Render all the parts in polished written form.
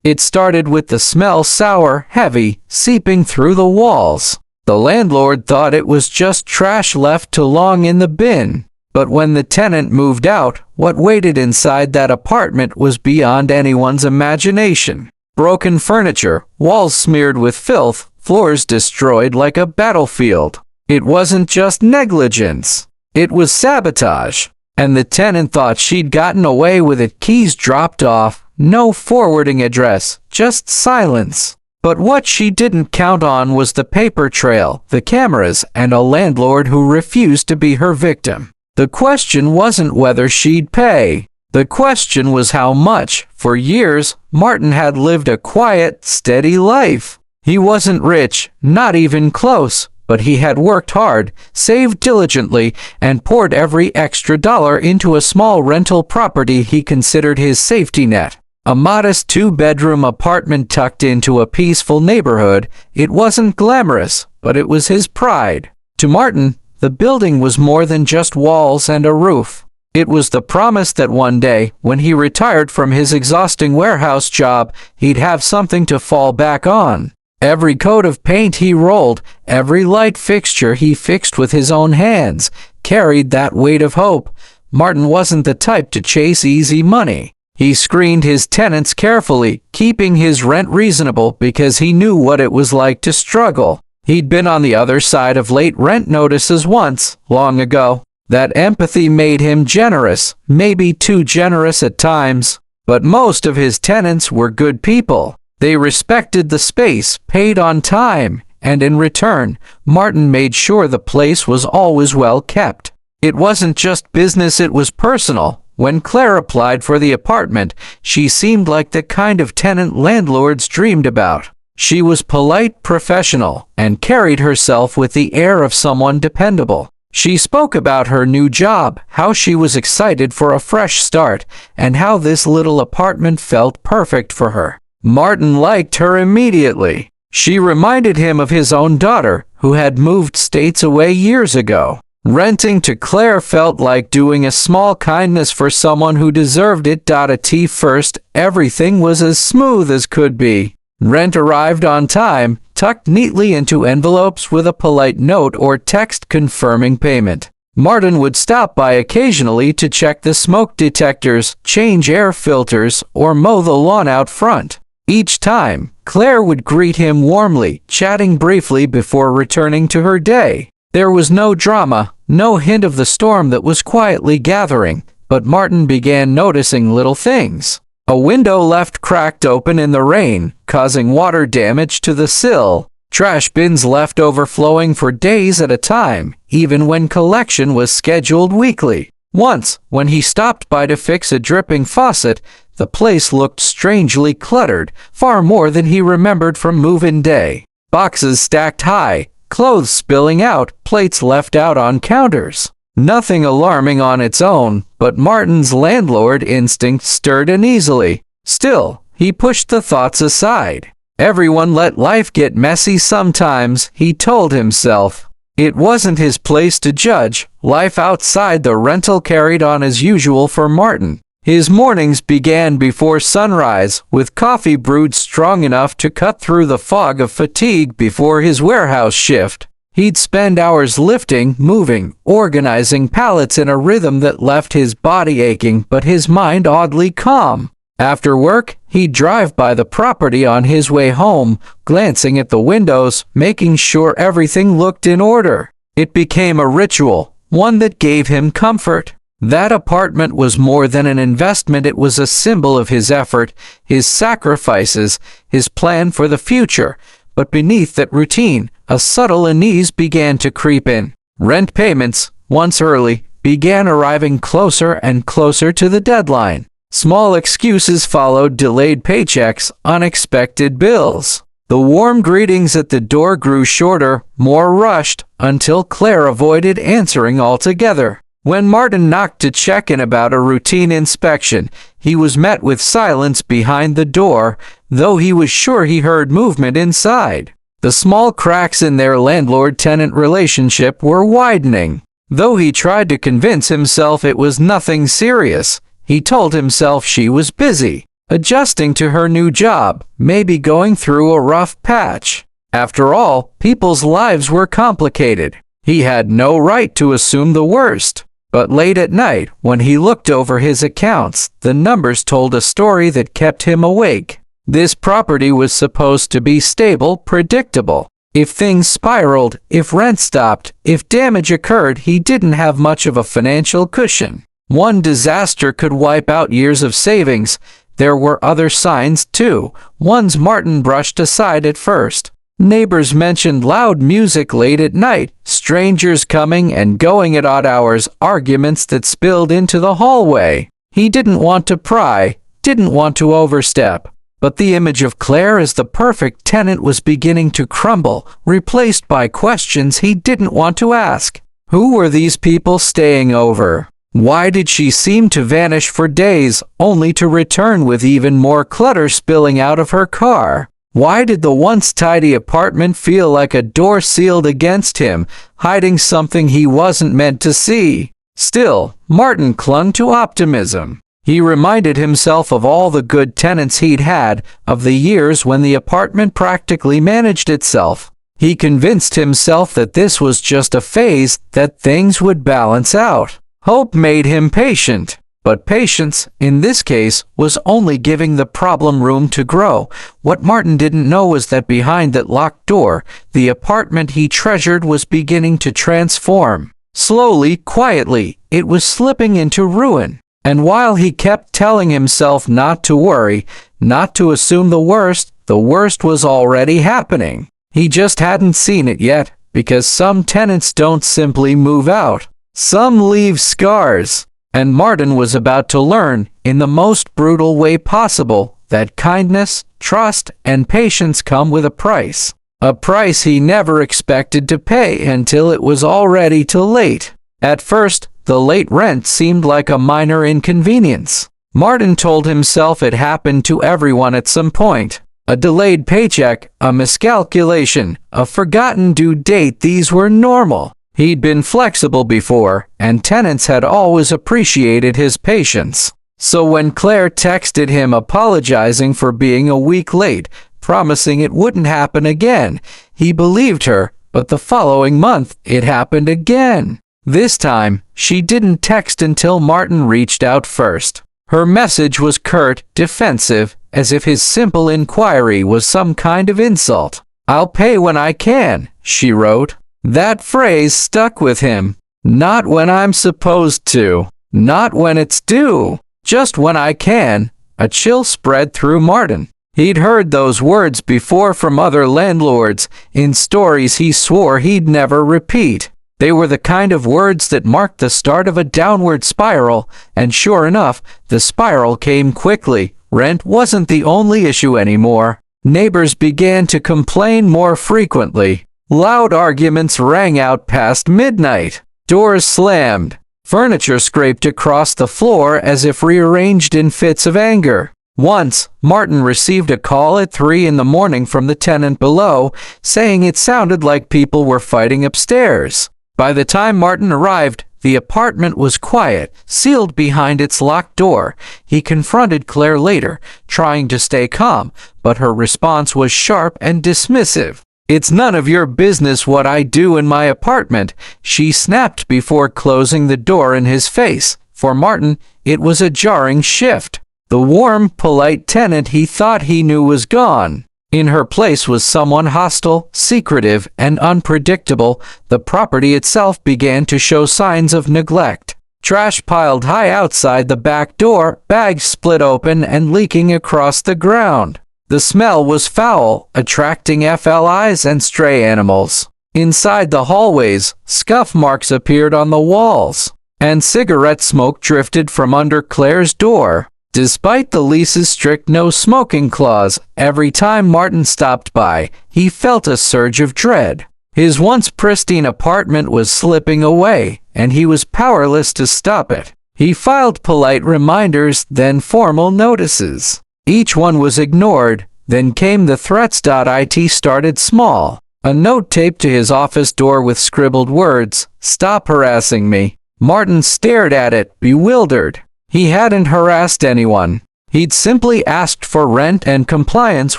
It started with the smell sour, heavy, seeping through the walls. The landlord thought it was just trash left too long in the bin. But when the tenant moved out, what waited inside that apartment was beyond anyone's imagination. Broken furniture, walls smeared with filth, floors destroyed like a battlefield. It wasn't just negligence. It was sabotage. And the tenant thought she'd gotten away with it. Keys dropped off, no forwarding address, just silence. But what she didn't count on was the paper trail, the cameras, and a landlord who refused to be her victim. The question wasn't whether she'd pay. The question was how much. For years, Martin had lived a quiet, steady life. He wasn't rich, not even close, but he had worked hard, saved diligently, and poured every extra dollar into a small rental property he considered his safety net. A modest 2-bedroom apartment tucked into a peaceful neighborhood. It wasn't glamorous, but it was his pride. To Martin, the building was more than just walls and a roof. It was the promise that one day, when he retired from his exhausting warehouse job, he'd have something to fall back on. Every coat of paint he rolled, every light fixture he fixed with his own hands, carried that weight of hope. Martin wasn't the type to chase easy money. He screened his tenants carefully, keeping his rent reasonable because he knew what it was like to struggle. He'd been on the other side of late rent notices once, long ago. That empathy made him generous, maybe too generous at times. But most of his tenants were good people. They respected the space, paid on time, and in return, Martin made sure the place was always well kept. It wasn't just business, it was personal. When Claire applied for the apartment, she seemed like the kind of tenant landlords dreamed about. She was polite, professional, and carried herself with the air of someone dependable. She spoke about her new job, how she was excited for a fresh start, and how this little apartment felt perfect for her. Martin liked her immediately. She reminded him of his own daughter, who had moved states away years ago. Renting to Claire felt like doing a small kindness for someone who deserved it. At first, everything was as smooth as could be. Rent arrived on time, tucked neatly into envelopes with a polite note or text confirming payment. Martin would stop by occasionally to check the smoke detectors, change air filters, or mow the lawn out front. Each time, Claire would greet him warmly, chatting briefly before returning to her day. There was no drama, no hint of the storm that was quietly gathering, but Martin began noticing little things. A window left cracked open in the rain, causing water damage to the sill. Trash bins left overflowing for days at a time, even when collection was scheduled weekly. Once, when he stopped by to fix a dripping faucet, the place looked strangely cluttered, far more than he remembered from move-in day. Boxes stacked high, clothes spilling out, plates left out on counters. Nothing alarming on its own, but Martin's landlord instinct stirred uneasily. Still, he pushed the thoughts aside. Everyone let life get messy sometimes, he told himself. It wasn't his place to judge. Life outside the rental carried on as usual for Martin. His mornings began before sunrise, with coffee brewed strong enough to cut through the fog of fatigue before his warehouse shift. He'd spend hours lifting, moving, organizing pallets in a rhythm that left his body aching but his mind oddly calm. After work, he'd drive by the property on his way home, glancing at the windows, making sure everything looked in order. It became a ritual, one that gave him comfort. That apartment was more than an investment, it was a symbol of his effort, his sacrifices, his plan for the future. But beneath that routine, a subtle unease began to creep in. Rent payments, once early, began arriving closer and closer to the deadline. Small excuses followed: delayed paychecks, unexpected bills. The warm greetings at the door grew shorter, more rushed, until Claire avoided answering altogether. When Martin knocked to check in about a routine inspection, he was met with silence behind the door, though he was sure he heard movement inside. The small cracks in their landlord-tenant relationship were widening. Though he tried to convince himself it was nothing serious, he told himself she was busy. adjusting to her new job, maybe going through a rough patch. After all, people's lives were complicated. He had no right to assume the worst. But late at night, when he looked over his accounts, the numbers told a story that kept him awake. This property was supposed to be stable, predictable. If things spiraled, if rent stopped, if damage occurred, he didn't have much of a financial cushion. One disaster could wipe out years of savings. There were other signs, too, ones Martin brushed aside at first. Neighbors mentioned loud music late at night, strangers coming and going at odd hours, arguments that spilled into the hallway. He didn't want to pry, didn't want to overstep. But the image of Claire as the perfect tenant was beginning to crumble, replaced by questions he didn't want to ask. Who were these people staying over? Why did she seem to vanish for days, only to return with even more clutter spilling out of her car? Why did the once tidy apartment feel like a door sealed against him, hiding something he wasn't meant to see? Still, Martin clung to optimism. He reminded himself of all the good tenants he'd had, of the years when the apartment practically managed itself. He convinced himself that this was just a phase, that things would balance out. Hope made him patient. But patience, in this case, was only giving the problem room to grow. What Martin didn't know was that behind that locked door, the apartment he treasured was beginning to transform. Slowly, quietly, it was slipping into ruin. And while he kept telling himself not to worry, not to assume the worst was already happening. He just hadn't seen it yet, because some tenants don't simply move out. Some leave scars. And Martin was about to learn, in the most brutal way possible, that kindness, trust, and patience come with a price. A price he never expected to pay until it was already too late. At first, the late rent seemed like a minor inconvenience. Martin told himself it happened to everyone at some point. A delayed paycheck, a miscalculation, a forgotten due date, these were normal. He'd been flexible before, and tenants had always appreciated his patience. So when Claire texted him apologizing for being a week late, promising it wouldn't happen again, he believed her, but the following month, it happened again. This time, she didn't text until Martin reached out first. Her message was curt, defensive, as if his simple inquiry was some kind of insult. "I'll pay when I can," she wrote. That phrase stuck with him. Not when I'm supposed to. Not when it's due. Just when I can. A chill spread through Martin. He'd heard those words before from other landlords, in stories he swore he'd never repeat. They were the kind of words that marked the start of a downward spiral, and sure enough, the spiral came quickly. Rent wasn't the only issue anymore. Neighbors began to complain more frequently. Loud arguments rang out past midnight. Doors slammed. Furniture scraped across the floor as if rearranged in fits of anger. Once, Martin received a call at 3 in the morning from the tenant below, saying it sounded like people were fighting upstairs. By the time Martin arrived, the apartment was quiet, sealed behind its locked door. He confronted Claire later, trying to stay calm, but her response was sharp and dismissive. "It's none of your business what I do in my apartment," she snapped before closing the door in his face. For Martin, it was a jarring shift. The warm, polite tenant he thought he knew was gone. In her place was someone hostile, secretive, and unpredictable. The property itself began to show signs of neglect. Trash piled high outside the back door, bags split open and leaking across the ground. The smell was foul, attracting FLIs and stray animals. Inside the hallways, scuff marks appeared on the walls, and cigarette smoke drifted from under Claire's door. Despite the lease's strict no-smoking clause, every time Martin stopped by, he felt a surge of dread. His once pristine apartment was slipping away, and he was powerless to stop it. He filed polite reminders, then formal notices. Each one was ignored. Then came the threats. It started small. A note taped to his office door with scribbled words, "Stop harassing me." Martin stared at it, bewildered. He hadn't harassed anyone. He'd simply asked for rent and compliance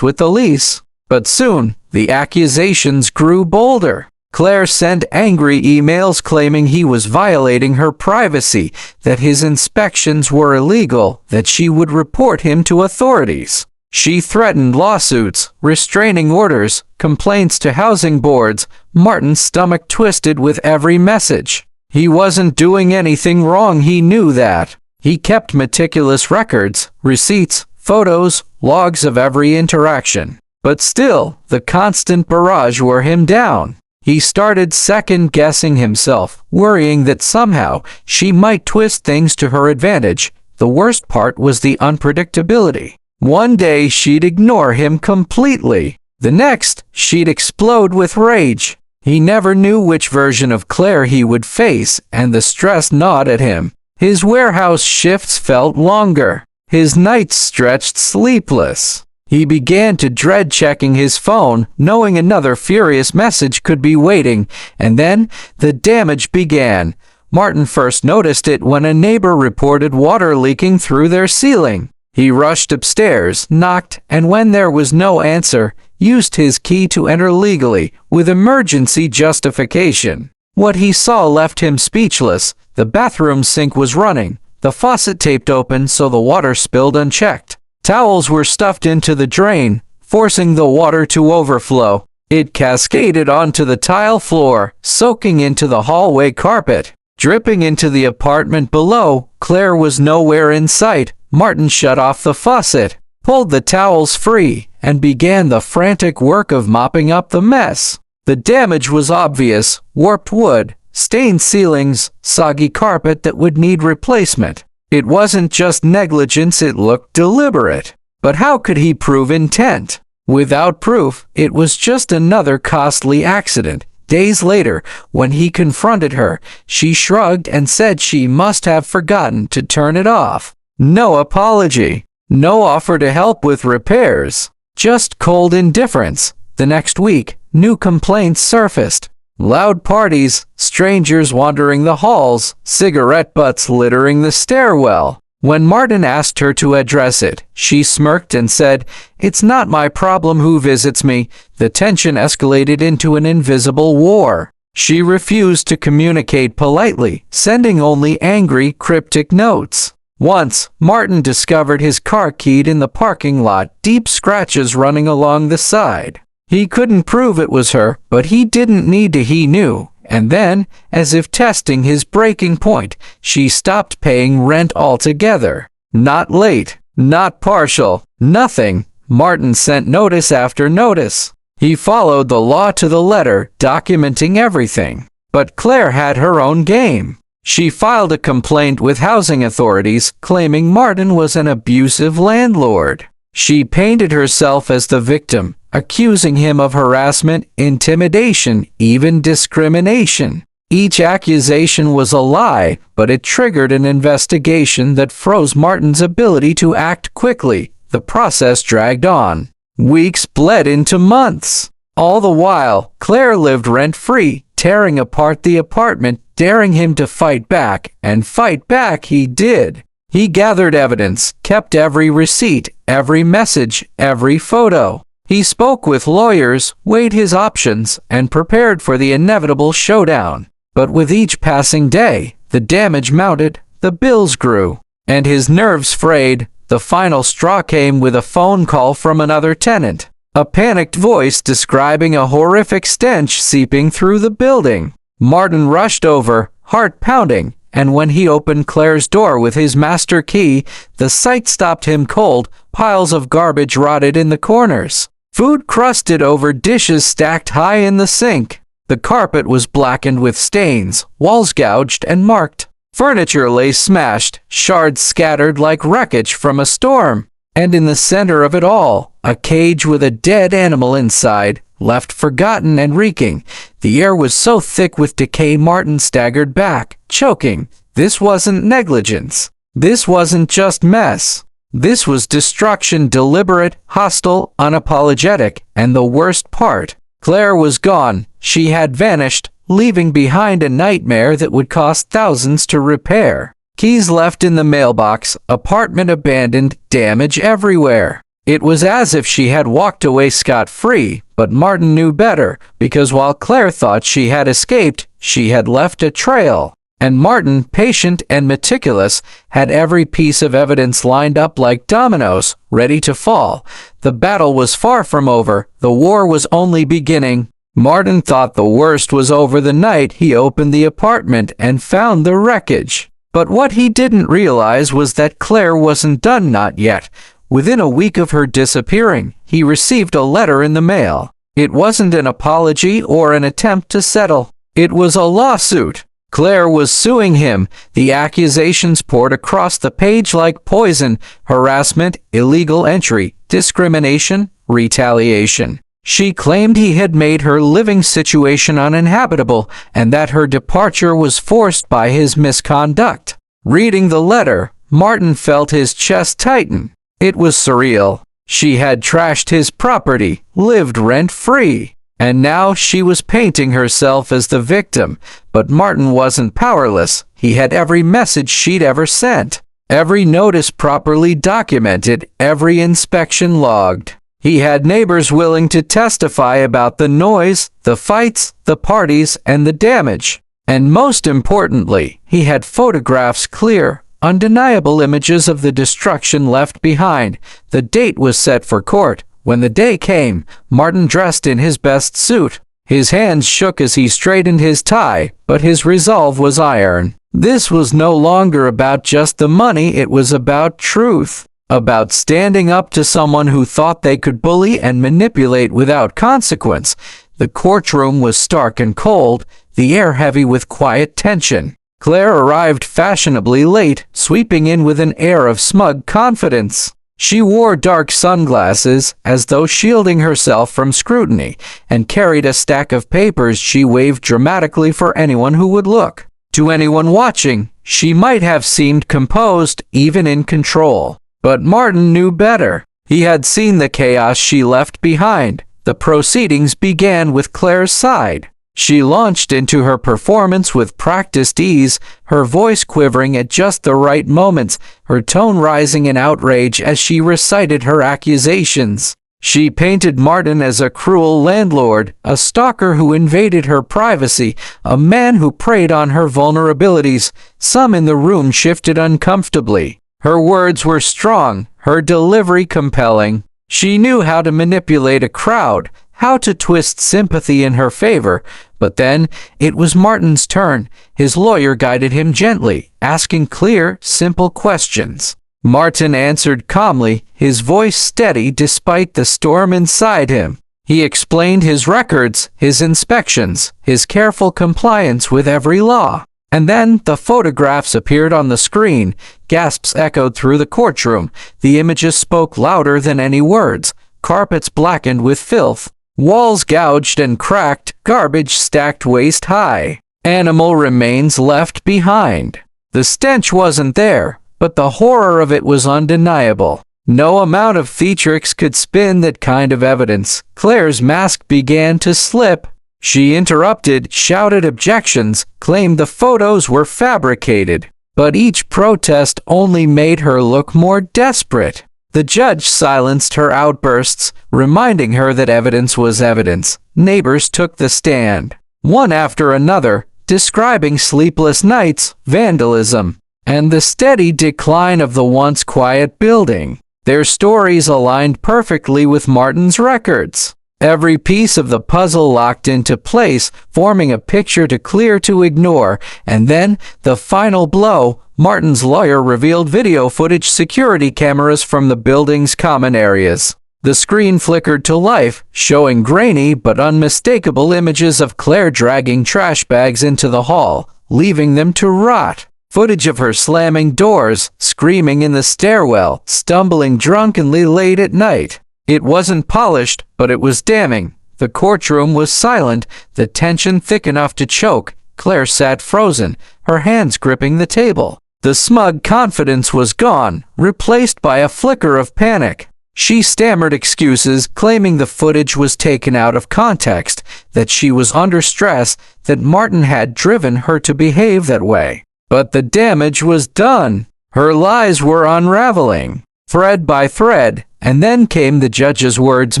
with the lease. But soon, the accusations grew bolder. Claire sent angry emails claiming he was violating her privacy, that his inspections were illegal, that she would report him to authorities. She threatened lawsuits, restraining orders, complaints to housing boards. Martin's stomach twisted with every message. He wasn't doing anything wrong, he knew that. He kept meticulous records, receipts, photos, logs of every interaction. But still, the constant barrage wore him down. He started second-guessing himself, worrying that somehow she might twist things to her advantage. The worst part was the unpredictability. One day she'd ignore him completely. The next, she'd explode with rage. He never knew which version of Claire he would face, and the stress gnawed at him. His warehouse shifts felt longer. His nights stretched sleepless. He began to dread checking his phone, knowing another furious message could be waiting. And then, the damage began. Martin first noticed it when a neighbor reported water leaking through their ceiling. He rushed upstairs, knocked, and when there was no answer, used his key to enter legally, with emergency justification. What he saw left him speechless. The bathroom sink was running, the faucet taped open so the water spilled unchecked. Towels were stuffed into the drain, forcing the water to overflow. It cascaded onto the tile floor, soaking into the hallway carpet, dripping into the apartment below. Claire was nowhere in sight. Martin shut off the faucet, pulled the towels free, and began the frantic work of mopping up the mess. The damage was obvious: warped wood, stained ceilings, soggy carpet that would need replacement. It wasn't just negligence, it looked deliberate. But how could he prove intent? Without proof, it was just another costly accident. Days later, when he confronted her, she shrugged and said she must have forgotten to turn it off. No apology, no offer to help with repairs, just cold indifference. The next week, new complaints surfaced. Loud parties, strangers wandering the halls, cigarette butts littering the stairwell. When Martin asked her to address it, she smirked and said, "It's not my problem who visits me." The tension escalated into an invisible war. She refused to communicate politely, sending only angry, cryptic notes. Once, Martin discovered his car keyed in the parking lot, deep scratches running along the side. He couldn't prove it was her, but he didn't need to. He knew. And then, as if testing his breaking point, she stopped paying rent altogether. Not late, not partial, nothing. Martin sent notice after notice. He followed the law to the letter, documenting everything. But Claire had her own game. She filed a complaint with housing authorities, claiming Martin was an abusive landlord. She painted herself as the victim, accusing him of harassment, intimidation, even discrimination. Each accusation was a lie, but it triggered an investigation that froze Martin's ability to act quickly. The process dragged on. Weeks bled into months. All the while, Claire lived rent-free, tearing apart the apartment, daring him to fight back, and fight back he did. He gathered evidence, kept every receipt, every message, every photo. He spoke with lawyers, weighed his options, and prepared for the inevitable showdown. But with each passing day, the damage mounted, the bills grew, and his nerves frayed. The final straw came with a phone call from another tenant. A panicked voice describing a horrific stench seeping through the building. Martin rushed over, heart pounding, and when he opened Claire's door with his master key, the sight stopped him cold. Piles of garbage rotted in the corners. Food crusted over dishes stacked high in the sink. The carpet was blackened with stains, walls gouged and marked. Furniture lay smashed, shards scattered like wreckage from a storm. And in the center of it all, a cage with a dead animal inside, left forgotten and reeking. The air was so thick with decay Martin staggered back, choking. This wasn't negligence. This wasn't just mess. This was destruction, deliberate, hostile, unapologetic, and the worst part, Claire was gone. She had vanished, leaving behind a nightmare that would cost thousands to repair. Keys left in the mailbox, apartment abandoned, damage everywhere. It was as if she had walked away scot-free, but Martin knew better, because while Claire thought she had escaped, she had left a trail. And Martin, patient and meticulous, had every piece of evidence lined up like dominoes, ready to fall. The battle was far from over. The war was only beginning. Martin thought the worst was over the night he opened the apartment and found the wreckage. But what he didn't realize was that Claire wasn't done, not yet. Within a week of her disappearing, he received a letter in the mail. It wasn't an apology or an attempt to settle. It was a lawsuit. Claire was suing him. The accusations poured across the page like poison: harassment, illegal entry, discrimination, retaliation. She claimed he had made her living situation uninhabitable and that her departure was forced by his misconduct. Reading the letter, Martin felt his chest tighten. It was surreal. She had trashed his property, lived rent-free, and now she was painting herself as the victim. But Martin wasn't powerless. He had every message she'd ever sent, every notice properly documented, every inspection logged. He had neighbors willing to testify about the noise, the fights, the parties, and the damage. And most importantly, he had photographs, clear, undeniable images of the destruction left behind. The date was set for court. When the day came, Martin dressed in his best suit. His hands shook as he straightened his tie, but his resolve was iron. This was no longer about just the money, it was about truth. About standing up to someone who thought they could bully and manipulate without consequence. The courtroom was stark and cold, the air heavy with quiet tension. Claire arrived fashionably late, sweeping in with an air of smug confidence. She wore dark sunglasses, as though shielding herself from scrutiny, and carried a stack of papers she waved dramatically for anyone who would look. To anyone watching, she might have seemed composed, even in control. But Martin knew better. He had seen the chaos she left behind. The proceedings began with Claire's side. She launched into her performance with practiced ease, her voice quivering at just the right moments, her tone rising in outrage as she recited her accusations. She painted Martin as a cruel landlord, a stalker who invaded her privacy, a man who preyed on her vulnerabilities. Some in the room shifted uncomfortably. Her words were strong, her delivery compelling. She knew how to manipulate a crowd, how to twist sympathy in her favor. But then, it was Martin's turn. His lawyer guided him gently, asking clear, simple questions. Martin answered calmly, his voice steady despite the storm inside him. He explained his records, his inspections, his careful compliance with every law. And then the photographs appeared on the screen. Gasps echoed through the courtroom. The images spoke louder than any words. Carpets blackened with filth. Walls gouged and cracked. Garbage stacked waist high. Animal remains left behind. The stench wasn't there, but the horror of it was undeniable. No amount of theatrics could spin that kind of evidence. Claire's mask began to slip. She interrupted, shouted objections, claimed the photos were fabricated. But each protest only made her look more desperate. The judge silenced her outbursts, reminding her that evidence was evidence. Neighbors took the stand, one after another, describing sleepless nights, vandalism, and the steady decline of the once quiet building. Their stories aligned perfectly with Martin's records. Every piece of the puzzle locked into place, forming a picture too clear to ignore. And then, the final blow, Martin's lawyer revealed video footage security cameras from the building's common areas. The screen flickered to life, showing grainy but unmistakable images of Claire dragging trash bags into the hall, leaving them to rot. Footage of her slamming doors, screaming in the stairwell, stumbling drunkenly late at night. It wasn't polished, but it was damning. The courtroom was silent, the tension thick enough to choke. Claire sat frozen, her hands gripping the table. The smug confidence was gone, replaced by a flicker of panic. She stammered excuses, claiming the footage was taken out of context, that she was under stress, that Martin had driven her to behave that way. But the damage was done. Her lies were unraveling, thread by thread, and then came the judge's words,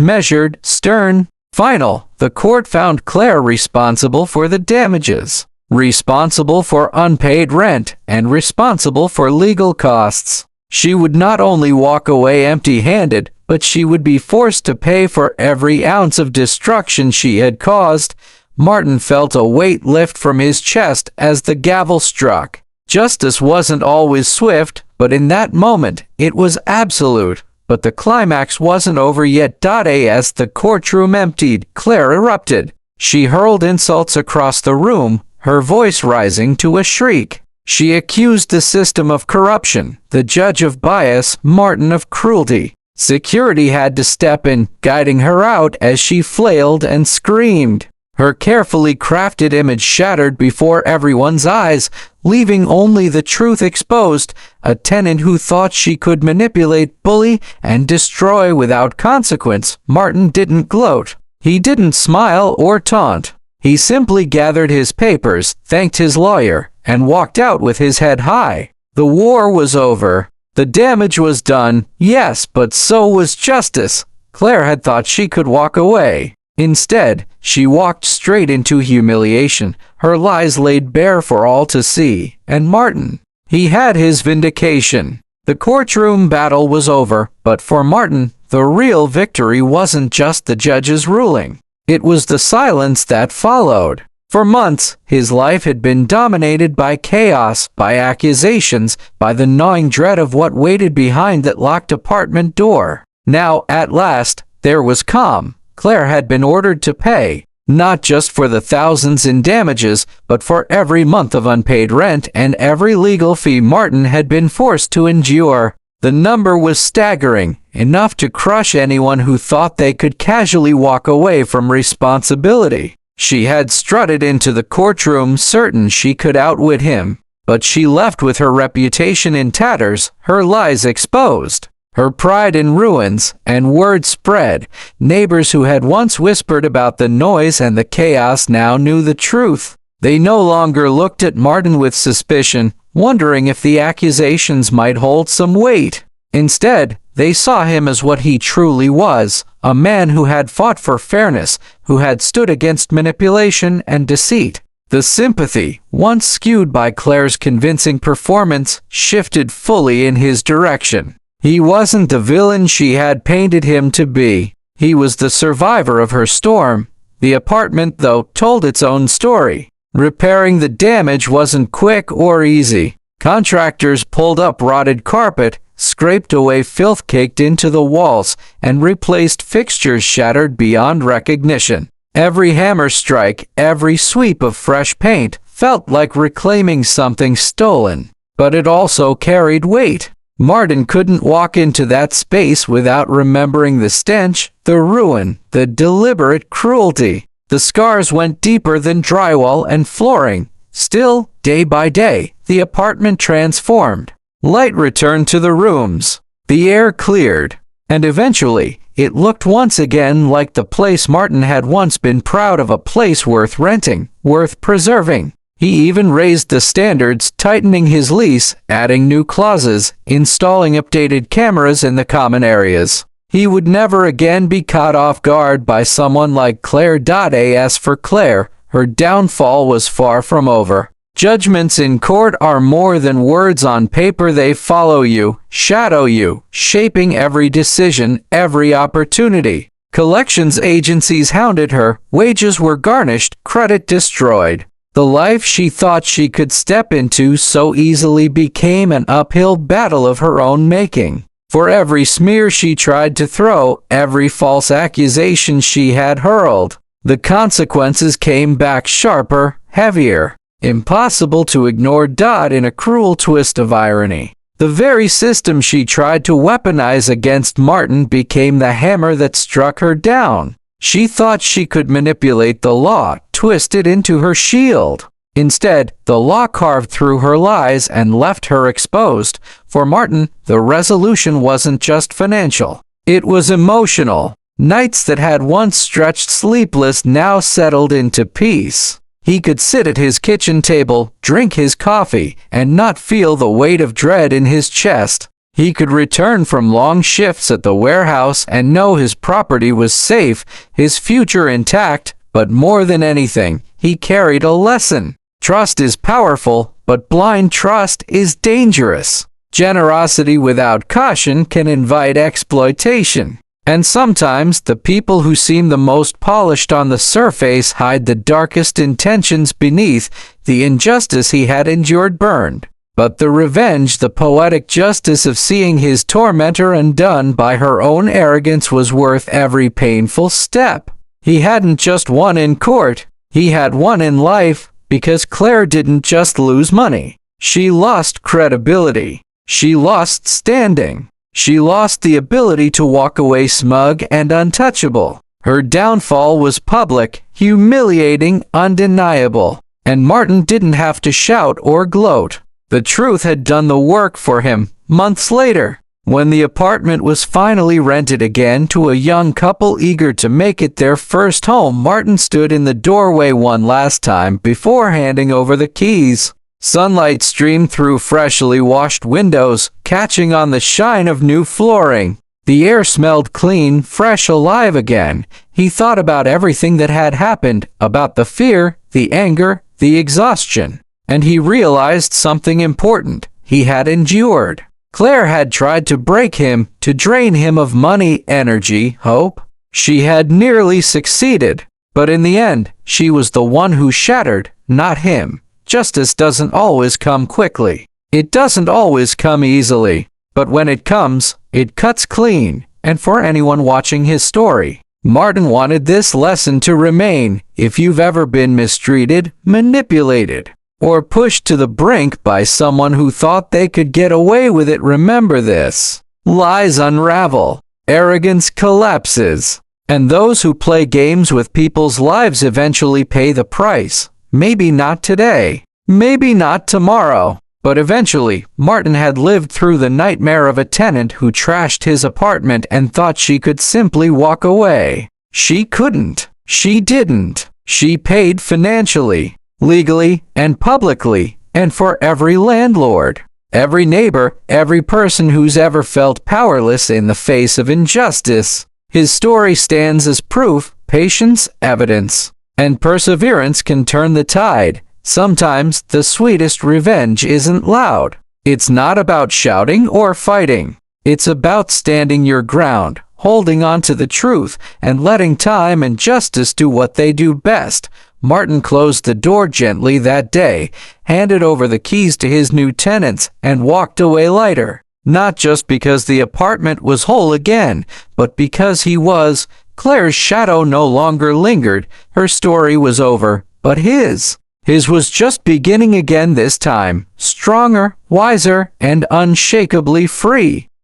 measured, stern, final. The court found Claire responsible for the damages, responsible for unpaid rent, and responsible for legal costs. She would not only walk away empty-handed, but she would be forced to pay for every ounce of destruction she had caused. Martin felt a weight lift from his chest as the gavel struck. Justice wasn't always swift, but in that moment, it was absolute. But the climax wasn't over yet. As the courtroom emptied, Claire erupted. She hurled insults across the room, her voice rising to a shriek. She accused the system of corruption, the judge of bias, Martin of cruelty. Security had to step in, guiding her out as she flailed and screamed. Her carefully crafted image shattered before everyone's eyes, leaving only the truth exposed. A tenant who thought she could manipulate, bully, and destroy without consequence. Martin didn't gloat. He didn't smile or taunt. He simply gathered his papers, thanked his lawyer, and walked out with his head high. The war was over. The damage was done, yes, but so was justice. Claire had thought she could walk away. Instead, she walked straight into humiliation, her lies laid bare for all to see, and Martin, he had his vindication. The courtroom battle was over, but for Martin, the real victory wasn't just the judge's ruling. It was the silence that followed. For months, his life had been dominated by chaos, by accusations, by the gnawing dread of what waited behind that locked apartment door. Now, at last, there was calm. Claire had been ordered to pay, not just for the thousands in damages, but for every month of unpaid rent and every legal fee Martin had been forced to endure. The number was staggering, enough to crush anyone who thought they could casually walk away from responsibility. She had strutted into the courtroom certain she could outwit him, but she left with her reputation in tatters, her lies exposed, her pride in ruins, and word spread. Neighbors who had once whispered about the noise and the chaos now knew the truth. They no longer looked at Martin with suspicion, wondering if the accusations might hold some weight. Instead, they saw him as what he truly was, a man who had fought for fairness, who had stood against manipulation and deceit. The sympathy, once skewed by Claire's convincing performance, shifted fully in his direction. He wasn't the villain she had painted him to be. He was the survivor of her storm. The apartment, though, told its own story. Repairing the damage wasn't quick or easy. Contractors pulled up rotted carpet, scraped away filth caked into the walls, and replaced fixtures shattered beyond recognition. Every hammer strike, every sweep of fresh paint, felt like reclaiming something stolen. But it also carried weight. Martin couldn't walk into that space without remembering the stench, the ruin, the deliberate cruelty. The scars went deeper than drywall and flooring. Still, day by day, the apartment transformed. Light returned to the rooms. The air cleared. And eventually, it looked once again like the place Martin had once been proud of, a place worth renting, worth preserving. He even raised the standards, tightening his lease, adding new clauses, installing updated cameras in the common areas. He would never again be caught off guard by someone like Claire. As for Claire, her downfall was far from over. Judgments in court are more than words on paper. They follow you, shadow you, shaping every decision, every opportunity. Collections agencies hounded her, wages were garnished, credit destroyed. The life she thought she could step into so easily became an uphill battle of her own making. For every smear she tried to throw, every false accusation she had hurled, the consequences came back sharper, heavier, impossible to ignore. In a cruel twist of irony, the very system she tried to weaponize against Martin became the hammer that struck her down. She thought she could manipulate the law, twist it into her shield. Instead, the law carved through her lies and left her exposed. For Martin, the resolution wasn't just financial. It was emotional. Nights that had once stretched sleepless now settled into peace. He could sit at his kitchen table, drink his coffee, and not feel the weight of dread in his chest. He could return from long shifts at the warehouse and know his property was safe, his future intact, but more than anything, he carried a lesson. Trust is powerful, but blind trust is dangerous. Generosity without caution can invite exploitation. And sometimes the people who seem the most polished on the surface hide the darkest intentions beneath. The injustice he had endured burned. But the revenge, the poetic justice of seeing his tormentor undone by her own arrogance, was worth every painful step. He hadn't just won in court, he had won in life, because Claire didn't just lose money. She lost credibility. She lost standing. She lost the ability to walk away smug and untouchable. Her downfall was public, humiliating, undeniable. And Martin didn't have to shout or gloat. The truth had done the work for him. Months later, when the apartment was finally rented again to a young couple eager to make it their first home, Martin stood in the doorway one last time before handing over the keys. Sunlight streamed through freshly washed windows, catching on the shine of new flooring. The air smelled clean, fresh, alive again. He thought about everything that had happened, about the fear, the anger, the exhaustion. And he realized something important. He had endured. Claire had tried to break him, to drain him of money, energy, hope. She had nearly succeeded. But in the end, she was the one who shattered, not him. Justice doesn't always come quickly. It doesn't always come easily. But when it comes, it cuts clean. And for anyone watching his story, Martin wanted this lesson to remain. If you've ever been mistreated, manipulated, or pushed to the brink by someone who thought they could get away with it, remember this. Lies unravel. Arrogance collapses. And those who play games with people's lives eventually pay the price. Maybe not today. Maybe not tomorrow. But eventually, Martin had lived through the nightmare of a tenant who trashed his apartment and thought she could simply walk away. She couldn't. She didn't. She paid financially, legally, and publicly, and for every landlord, every neighbor, every person who's ever felt powerless in the face of injustice. His story stands as proof, patience, evidence, and perseverance can turn the tide. Sometimes the sweetest revenge isn't loud. It's not about shouting or fighting. It's about standing your ground, holding on to the truth, and letting time and justice do what they do best. Martin closed the door gently that day, handed over the keys to his new tenants, and walked away lighter. Not just because the apartment was whole again, but because he was. Claire's shadow no longer lingered. Her story was over, but his was just beginning again, this time, stronger, wiser, and unshakably free.